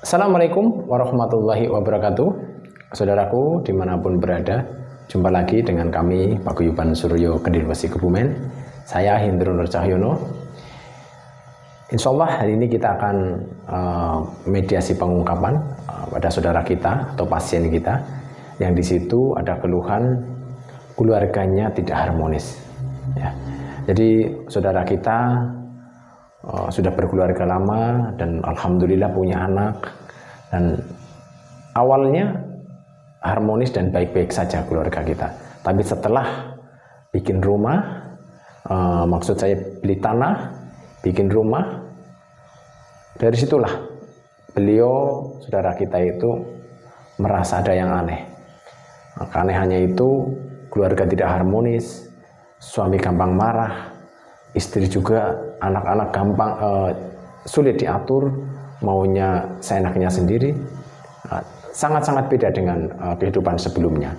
Assalamualaikum warahmatullahi wabarakatuh. Saudaraku dimanapun berada, jumpa lagi dengan kami Paguyuban Suryo Kediri Kebumen. Saya Hendro Nur Cahyono. Insya Allah hari ini kita akan mediasi pengungkapan pada saudara kita atau pasien kita yang di situ ada keluhan keluarganya tidak harmonis. Ya. Jadi saudara kita sudah berkeluarga lama dan alhamdulillah punya anak, dan awalnya harmonis dan baik-baik saja keluarga kita. Tapi setelah bikin rumah, maksud saya beli tanah, bikin rumah, dari situlah beliau, saudara kita itu merasa ada yang aneh. Keanehannya itu keluarga tidak harmonis, suami gampang marah, istri juga, anak-anak gampang sulit diatur, maunya seenaknya sendiri. Sangat-sangat beda dengan kehidupan sebelumnya.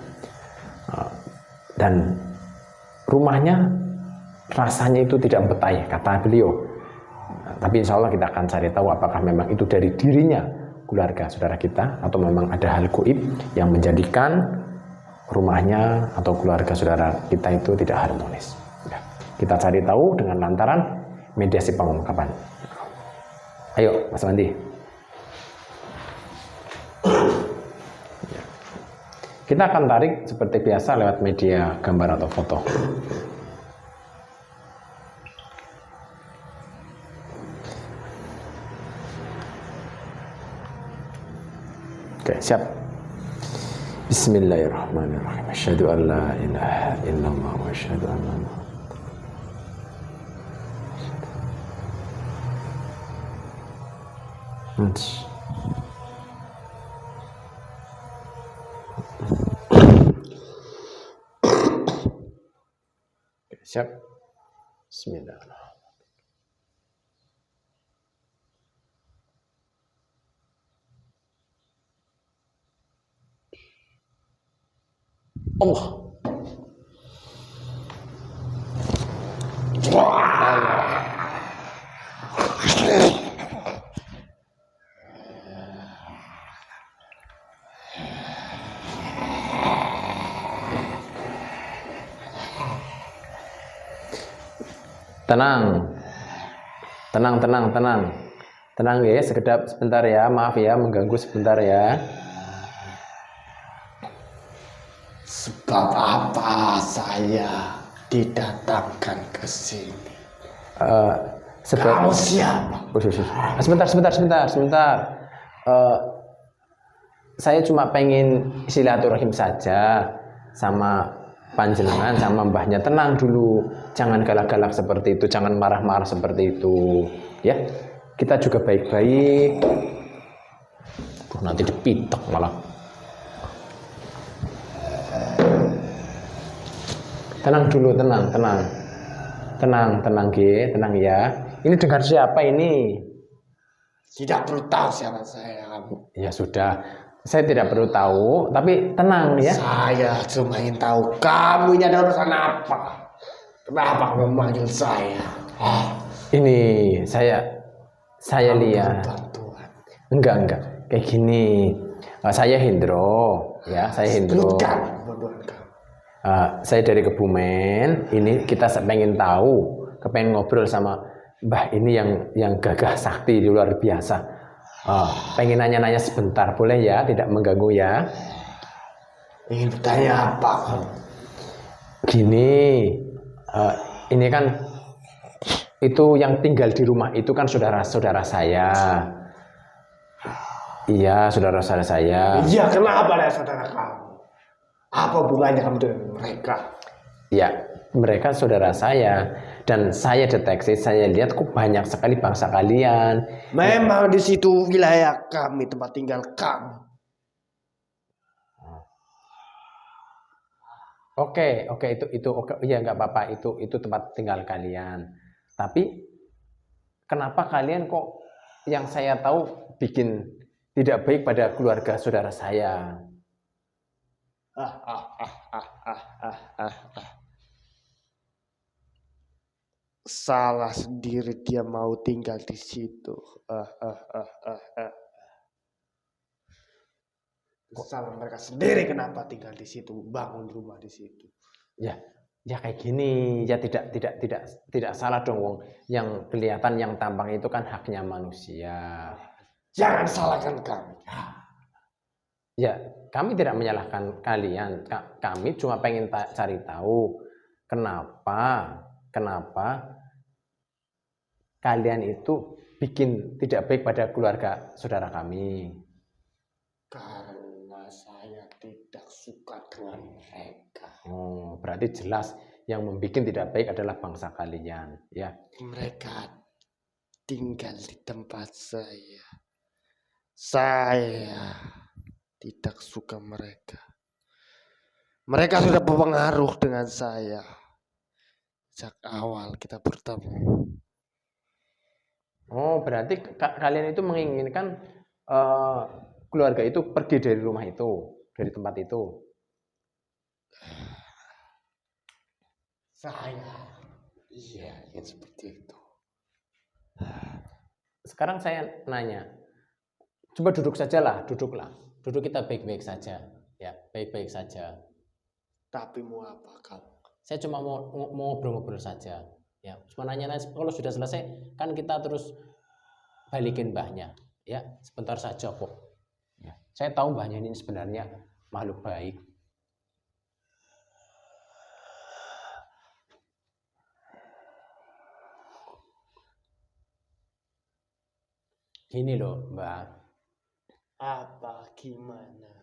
Dan rumahnya rasanya itu tidak betah, kata beliau. Tapi insya Allah kita akan cari tahu apakah memang itu dari dirinya keluarga saudara kita, atau memang ada hal gaib yang menjadikan rumahnya atau keluarga saudara kita itu tidak harmonis. Kita cari tahu dengan lantaran mediasi pengungkapan. Ayo Mas Wandi. Kita akan tarik seperti biasa lewat media gambar atau foto. Oke, siap. Bismillahirrahmanirrahim. Asyhadu an la ilaha illallah wa asyhadu anna Muhammadan. Siap. Bismillahirrahmanirrahim. Allah. Tenang ya, sebentar ya, maaf ya mengganggu sebentar ya. Sebab apa saya didatangkan ke sini? Kamu siapa? Sebentar. Saya cuma pengen silaturahim saja sama panjenengan, sama mbahnya. Tenang dulu, jangan galak-galak seperti itu, jangan marah-marah seperti itu, ya. Kita juga baik-baik. Nanti dipitek malah. Tenang dulu, tenang ya. Ini dengar siapa ini? Tidak perlu tahu siapa saya. Ya sudah, saya tidak perlu tahu, tapi tenang ya. Saya cuma ingin tahu kamu ini ada urusan apa? Kenapa kamu memanggil saya? Ini saya lihat. Bantuan. Enggak. Kayak gini. Saya Hendro, ya. Saya Hendro. Saya dari Kebumen. Ini kita pengen tahu, kepengen ngobrol sama Mbah ini yang gagah sakti luar biasa. Pengen nanya-nanya sebentar, boleh ya? Tidak mengganggu ya? Ingin bertanya apa? Gini, ini kan itu yang tinggal di rumah itu kan saudara-saudara saya. Iya, saudara-saudara saya. Iya, kenapa ada saudara kamu? Apa hubungannya kamu dengan mereka? Ya, mereka saudara saya, dan saya deteksi, saya lihat kok banyak sekali bangsa kalian. Memang di situ wilayah kami, tempat tinggal kami. Oke, itu oke, iya nggak apa-apa, itu tempat tinggal kalian. Tapi kenapa kalian kok yang saya tahu bikin tidak baik pada keluarga saudara saya? Salah sendiri dia mau tinggal di situ. Salah mereka sendiri kenapa tinggal di situ, bangun rumah di situ. Ya, ya kayak gini, ya tidak salah dong, wong. Yang kelihatan, yang tampang itu kan haknya manusia. Jangan salahkan kami. Ya, kami tidak menyalahkan kalian. Kami cuma pengen cari tahu kenapa kalian itu bikin tidak baik pada keluarga saudara kami. Karena saya tidak suka dengan mereka. Oh, berarti jelas yang membuat tidak baik adalah bangsa kalian, ya. Mereka tinggal di tempat saya. Saya tidak suka mereka. Mereka sudah berpengaruh dengan saya sejak awal kita bertemu. Oh, berarti kalian itu menginginkan keluarga itu pergi dari rumah itu, dari tempat itu. Saya ingin seperti itu. Sekarang saya nanya, coba duduk sajalah, duduklah. Duduk kita baik-baik saja, ya, baik-baik saja. Tapi mau apa kamu? Saya cuma mau ngobrol-ngobrol saja, ya. Cuma nanya-nanya, kalau sudah selesai kan kita terus balikin mbahnya, ya. Sebentar saja kok. Ya. Saya tahu mbahnya ini sebenarnya makhluk baik. Gini loh, Mbak. Apa gimana?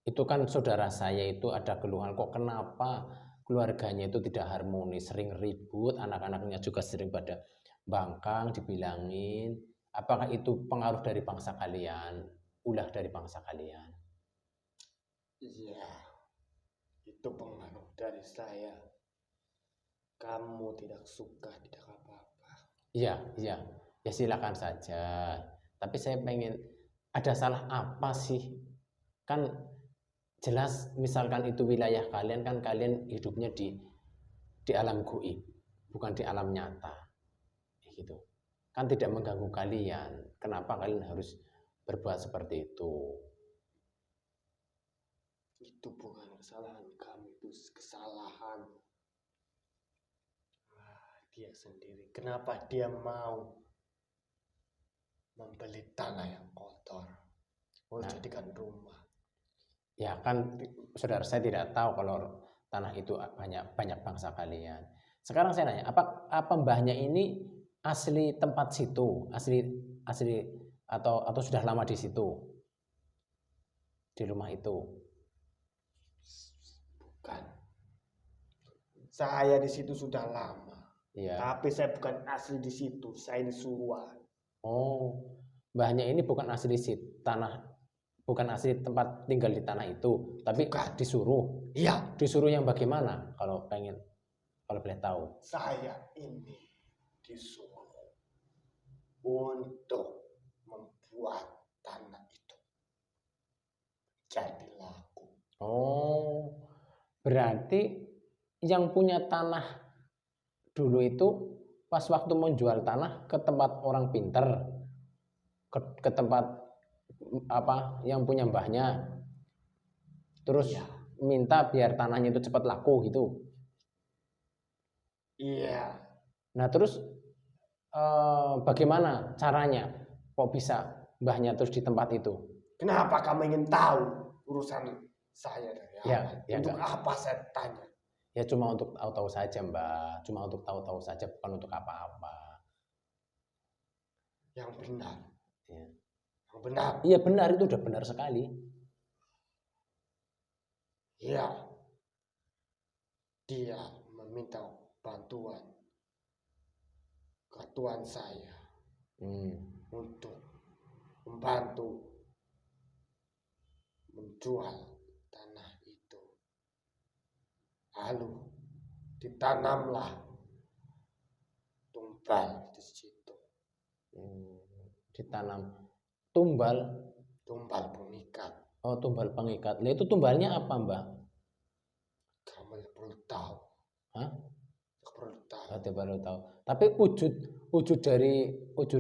Itu kan saudara saya itu ada keluhan, kok kenapa keluarganya itu tidak harmonis, sering ribut, anak-anaknya juga sering pada bangkang, dibilangin. Apakah itu pengaruh dari bangsa kalian? Ulah dari bangsa kalian? Iya, itu pengaruh dari saya. Kamu tidak suka, tidak apa-apa. Iya, ya silakan saja. Tapi saya pengen, ada salah apa sih? Kan jelas misalkan itu wilayah kalian, kan kalian hidupnya di alam gaib, bukan di alam nyata. Gitu. Kan tidak mengganggu kalian. Kenapa kalian harus berbuat seperti itu? Itu bukan kesalahan kami, itu kesalahan dia sendiri. Kenapa dia mau membeli tanah yang kotor, mau jadikan rumah? Ya kan, saudara saya tidak tahu kalau tanah itu banyak bangsa kalian. Sekarang saya nanya, apa mbahnya ini asli tempat situ, asli atau sudah lama di situ, di rumah itu? Bukan. Saya di situ sudah lama. Iya. Tapi saya bukan asli di situ. Saya ini suruhan. Oh, mbahnya ini bukan asli tanah, bukan asli tempat tinggal di tanah itu, tapi bukan. Disuruh. Iya. Disuruh yang bagaimana? Kalau boleh tahu. Saya ini disuruh untuk membuat tanah itu jadi laku. Oh, berarti yang punya tanah dulu itu pas waktu menjual tanah ke tempat orang pinter, ke tempat apa yang punya mbahnya, terus iya, minta biar tanahnya itu cepat laku gitu. Iya. Nah terus bagaimana caranya kok bisa mbahnya terus di tempat itu? Kenapa kamu ingin tahu urusan saya dari awal? Ya, untuk apa saya tanya? Ya cuma untuk tahu-tahu saja, Mbak. Cuma untuk tahu-tahu saja, bukan untuk apa-apa. Yang benar. Ya. Yang benar. Iya benar, itu udah benar sekali. Iya. Dia meminta bantuan ke tuan saya untuk membantu menjual tanah itu. Lalu ditanamlah tumbal di situ. Ditanam tumbal pengikat. Oh, tumbal pengikat. Nah itu tumbalnya apa, Mbak? Kamu yang perlu tahu. Hah? Perlu tahu. Baru tahu. Tapi wujud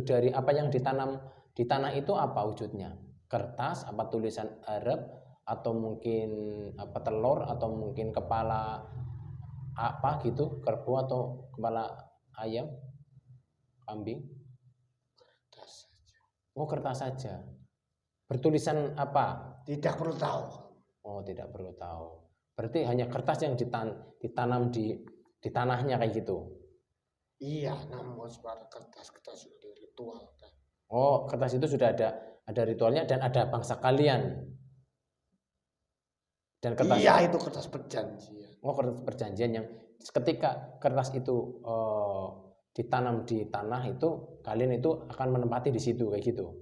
dari apa yang ditanam di tanah itu apa wujudnya? Kertas, apa tulisan Arab, atau mungkin apa telur atau mungkin kepala apa gitu, kerbau atau kepala ayam, kambing? Kertas saja. Oh, kertas saja. Bertulisan apa? Tidak perlu tahu. Oh, tidak perlu tahu. Berarti hanya kertas yang ditanam di tanahnya kayak gitu. Iya, namun pada kertas-kertas sudah ritual kan. Oh, kertas itu sudah ada ritualnya dan ada bangsa kalian. Dan kertas Iya, itu kertas perjanjian. Oh, kertas perjanjian yang ketika kertas itu ditanam di tanah itu kalian itu akan menempati di situ kayak gitu.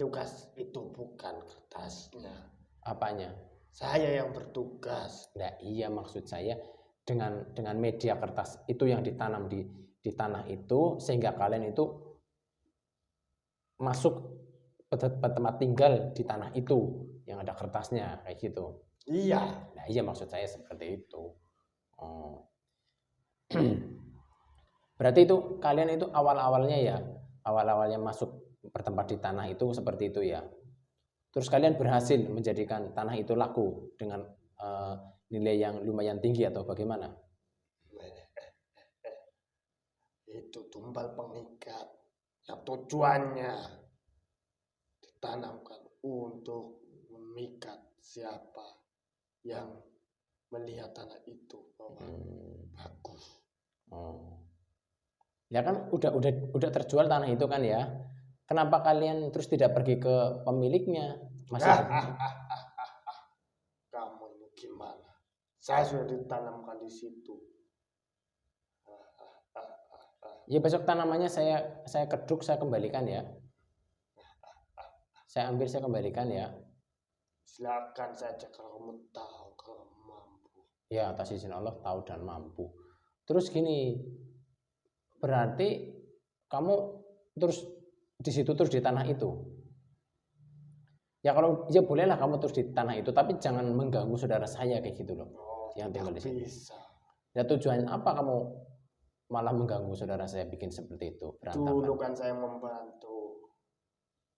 Tugas itu bukan kertasnya. Apanya? Saya yang bertugas. Nah, iya maksud saya dengan media kertas itu yang ditanam di tanah itu sehingga kalian itu masuk tempat tinggal di tanah itu yang ada kertasnya kayak gitu. Iya. Nah, iya maksud saya seperti itu. Oh. Berarti itu kalian itu awal-awalnya masuk bertempat di tanah itu seperti itu ya. Terus kalian berhasil menjadikan tanah itu laku dengan nilai yang lumayan tinggi atau bagaimana? Itu tumbal pengikat yang tujuannya ditanamkan untuk memikat siapa yang melihat tanah itu bahwa bagus. Oh. Ya kan udah terjual tanah itu kan ya. Kenapa kalian terus tidak pergi ke pemiliknya? Masih Kamu ini gimana? Saya sudah ditanamkan di situ. Ya besok tanamannya saya keduk, saya kembalikan ya. Saya ambil, saya kembalikan ya. Silakan saja kalau kamu tahu, kalau mampu. Ya, atas izin Allah tahu dan mampu. Terus gini, berarti kamu terus di situ terus di tanah itu. Ya kalau ya bolehlah kamu terus di tanah itu, tapi jangan mengganggu saudara saya kayak gitu loh. Oh, yang tinggal di sini. bisa. Ya tujuan apa kamu malah mengganggu saudara saya bikin seperti itu? Berantakan. Dulu kan saya membantu.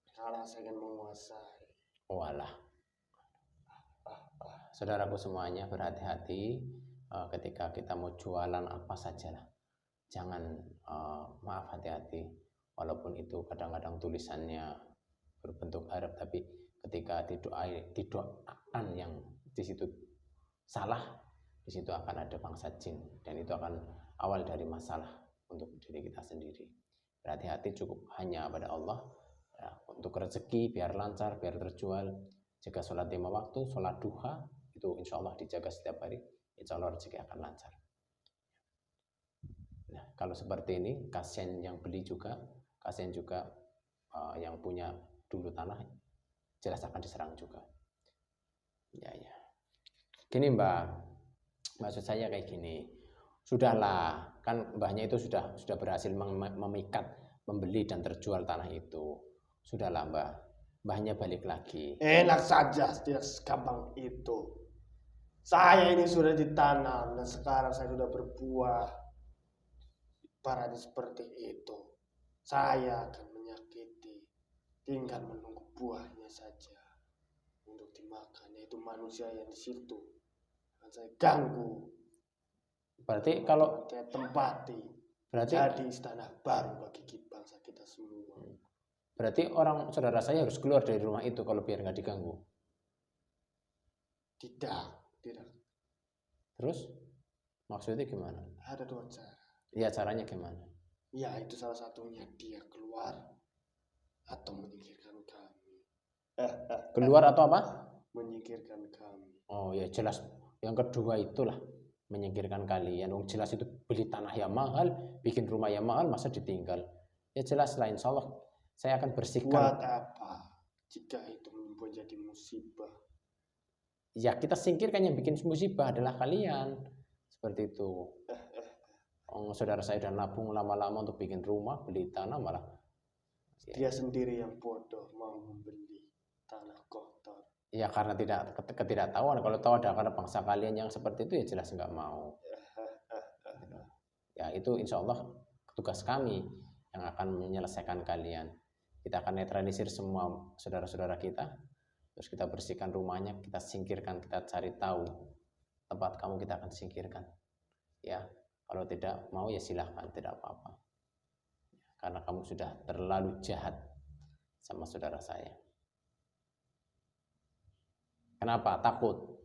Sekarang saya ingin menguasai. Walah. Saudaraku semuanya berhati-hati ketika kita mau jualan apa sajalah. Jangan maaf hati-hati. Walaupun itu kadang-kadang tulisannya berbentuk Arab, tapi ketika didoakan yang di situ salah, di situ akan ada bangsa jin dan itu akan awal dari masalah untuk diri kita sendiri. Berhati-hati, cukup hanya pada Allah ya, untuk rezeki biar lancar, biar terjual. Jaga sholat 5 waktu, sholat duha itu insya Allah dijaga setiap hari, insya Allah rezeki akan lancar. Nah, kalau seperti ini, kasihan yang beli juga, kasihan juga yang punya dulu tanah, jelas akan diserang juga. Ya. Gini Mbak, maksud saya kayak gini, sudahlah, kan mbahnya itu sudah berhasil memikat, membeli dan terjual tanah itu. Sudahlah mbahnya balik lagi. Enak saja, tidak segampang itu. Saya ini sudah ditanam dan sekarang saya sudah berbuah. Ibaratnya seperti itu. Saya akan menyakiti, tinggal menunggu buahnya saja untuk dimakan, yaitu manusia yang di situ. Dan saya ganggu. Berarti kalau saya tempati, berarti jadi istana baru bagi bangsa kita semua. Berarti orang saudara saya harus keluar dari rumah itu kalau biar nggak diganggu. Tidak. Terus maksudnya gimana? Ada dua cara. Ya caranya gimana? Ya itu salah satunya dia keluar atau menyingkirkan kami. Keluar atau apa? Menyingkirkan kami. Oh ya jelas. Yang kedua itulah menyingkirkan kalian. Jelas itu beli tanah yang mahal, bikin rumah yang mahal, masa ditinggal? Ya jelas lah, insya Allah saya akan bersihkan. Buat apa jika itu menjadi musibah? Ya kita singkirkan, yang bikin musibah adalah kalian. Seperti itu. Saudara saya udah nabung lama-lama untuk bikin rumah, beli tanah, malah dia sendiri yang bodoh mau membeli tanah kotor. Ya karena ketidaktahuan. Kalau tahu ada karena bangsa kalian yang seperti itu ya jelas nggak mau. Ya itu insya Allah tugas kami yang akan menyelesaikan kalian. Kita akan netralisir semua saudara-saudara kita, terus kita bersihkan rumahnya, kita singkirkan, kita cari tahu tempat kamu, kita akan singkirkan. Ya, kalau tidak mau ya silahkan, tidak apa-apa. Karena kamu sudah terlalu jahat sama saudara saya. Kenapa? Takut.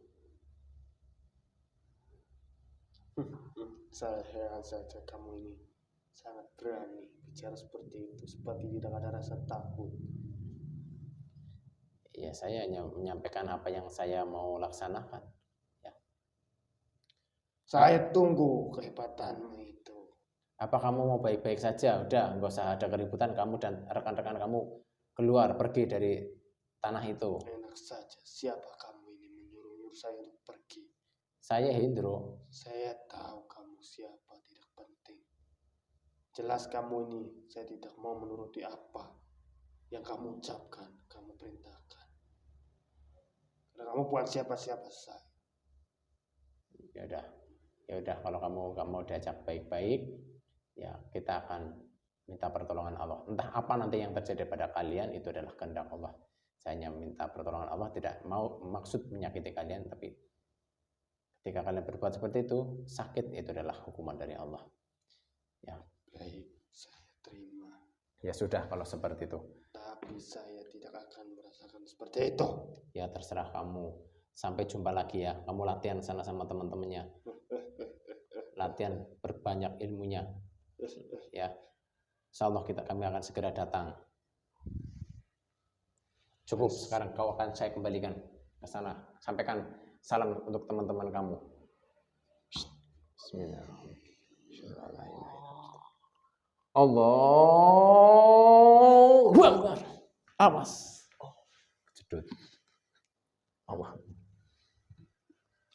Saya heran saja kamu ini sangat berani bicara seperti itu, seperti tidak ada rasa takut. Ya, saya hanya menyampaikan apa yang saya mau laksanakan. Ya. Saya tunggu kehebatanmu itu. Apa kamu mau baik-baik saja? Udah, nggak usah ada keributan, kamu dan rekan-rekan kamu keluar, pergi dari tanah itu. Enak saja, siapa kamu ini menyuruh saya untuk pergi? Saya Hendro. Saya tahu kamu siapa, tidak penting. Jelas kamu ini, saya tidak mau menuruti apa yang kamu ucapkan, kamu perintahkan. Karena kamu bukan siapa-siapa saya. Ya udah kalau kamu nggak mau diajak baik-baik, ya kita akan minta pertolongan Allah. Entah apa nanti yang terjadi pada kalian, itu adalah kehendak Allah. Saya hanya minta pertolongan Allah, tidak mau maksud menyakiti kalian, tapi ketika kalian berbuat seperti itu, sakit, itu adalah hukuman dari Allah. Ya. Baik, saya terima. Ya sudah kalau seperti itu. Tapi saya tidak akan merasakan seperti itu. Ya terserah kamu. Sampai jumpa lagi ya. Kamu latihan sana sama teman-temannya. Latihan berbanyak ilmunya. Ya. Insyaallah kami akan segera datang. Cukup, sekarang kau akan saya kembalikan ke sana. Sampaikan salam untuk teman-teman kamu. Bismillahirrahmanirrahim. Allahu Akbar. Awas. Jedut. Allah.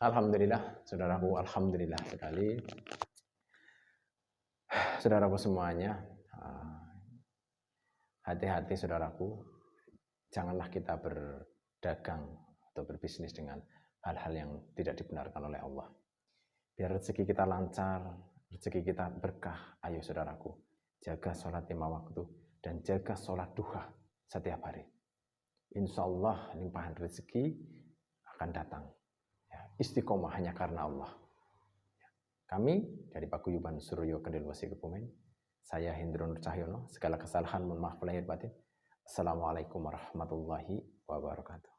Alhamdulillah, saudaraku, alhamdulillah sekali. Saudaraku semuanya, hati-hati saudaraku. Janganlah kita berdagang atau berbisnis dengan hal-hal yang tidak dibenarkan oleh Allah. Biar rezeki kita lancar, rezeki kita berkah. Ayo saudaraku, jaga sholat 5 waktu dan jaga sholat duha setiap hari. Insya Allah limpahan rezeki akan datang. Ya, istiqomah hanya karena Allah. Ya. Kami dari Paguyuban Suroyo Kedilwesi Kebumen, saya Hendro Nur Cahyono, segala kesalahan mohon maaf lahir batin. Assalamualaikum warahmatullahi wabarakatuh.